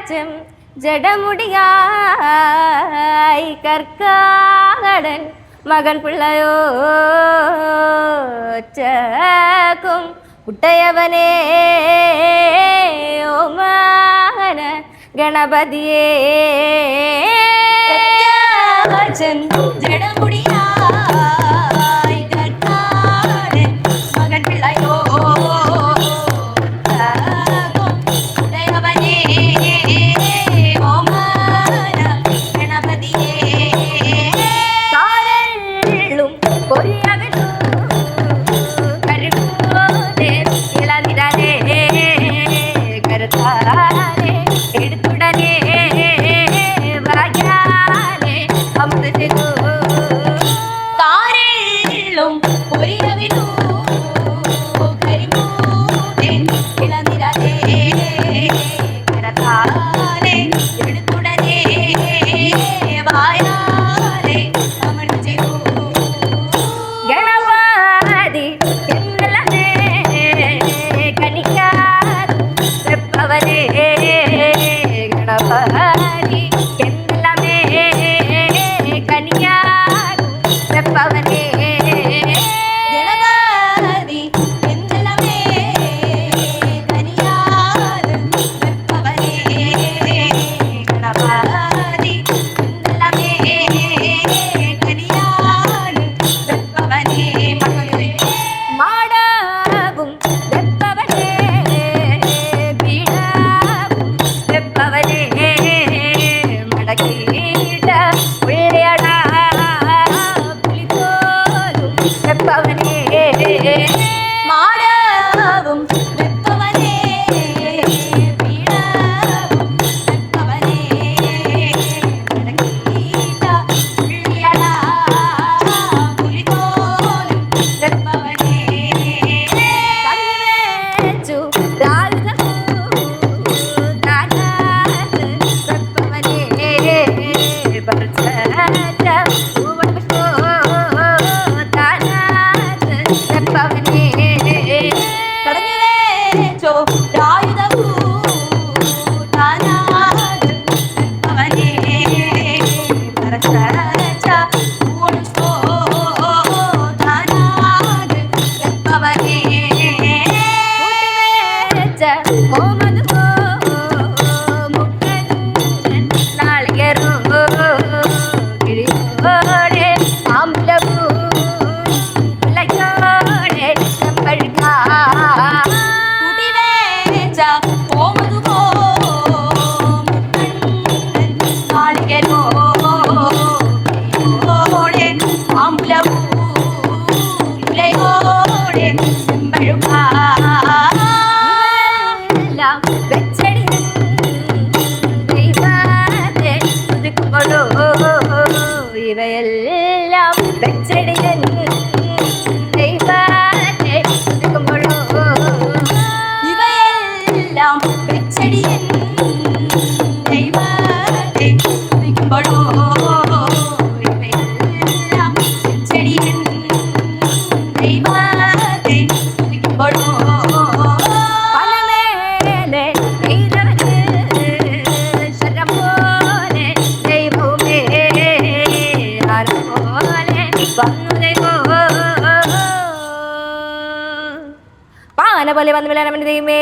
காற்றும் ஜடமுடியாய் கற்காகடன் மகன் பிள்ளையோ சக்கும் குட்டையவனே ஓ மகன கணபதியே ஜடமுடியாய் கற்காகடன் மகன் பிள்ளையோ ഇവയെല്ലാം വെച്ചടിയൻ ദൈവത്തെ ഒതുക്കുമ്പോഴോ ഇവയെല്ലാം വെച്ചടിയൻ ദൈവത്തെ ഒതുക്കുമ്പോഴോ ഇവയെല്ലാം വെച്ചടിയൻ ദൈവത്തെ ഒതുക്കുമ്പോഴോ പാന പോലെ വന്നു വിളയാൻ ദൈവമേ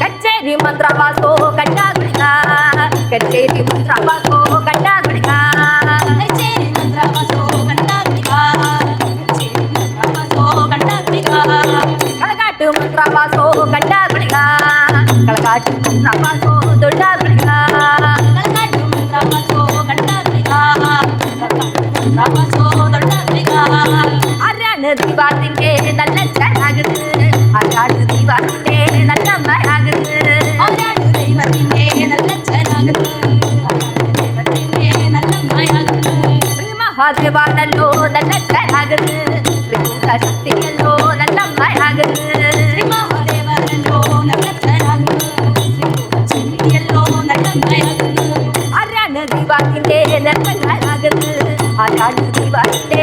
കച്ചേരി മന്ത്രവാസോ കണ്ടാ കുളിക കച്ചേരി മന്ത്രവാസോ കണ്ടാ കുളിക കച്ചേരി മന്ത്രവാസോ കണ്ടാ കുളിക കച്ചേരി മന്ത്രവാസോ കണ്ടാ കുളിക കളകാട്ടു മന്ത്രവാസോ കണ്ടാ കുളിക കളകാട്ടു മന്ത്രവാസോ തൊണ്ടാ കുളിക കളകാട്ടു മന്ത്രവാസോ കണ്ടാ കുളിക കളകാട്ടു മന്ത്രവാസോ തൊണ്ടാ കുളിക ആരാണ് ദീപാത്തിന്റെ നല്ല ചരാകുന്നത് ആരാണ് ദീപാത്തിന്റെ നല്ല മരാകുന്നത് ആരാണ് ദൈവത്തിന്റെ നല്ല ചരാകുന്നത് ദൈവത്തിന്റെ നല്ല മയാകുന്നത് ശ്രീ മഹാദേവാണല്ലോ നല്ല ചരാകുന്നത് ശക്തിയല്ലോ നല്ല മയാകുന്നത് ശ്രീ മഹാദേവനല്ലോ നല്ല ചരാകുന്നത് ശക്തിയല്ലോ നല്ല മയാകുന്നത് ആരാണ് ദീപാത്തിന്റെ നേർപ്പങ്ങളാകുന്നു ആരാണ് ദൈവത്തിന്റെ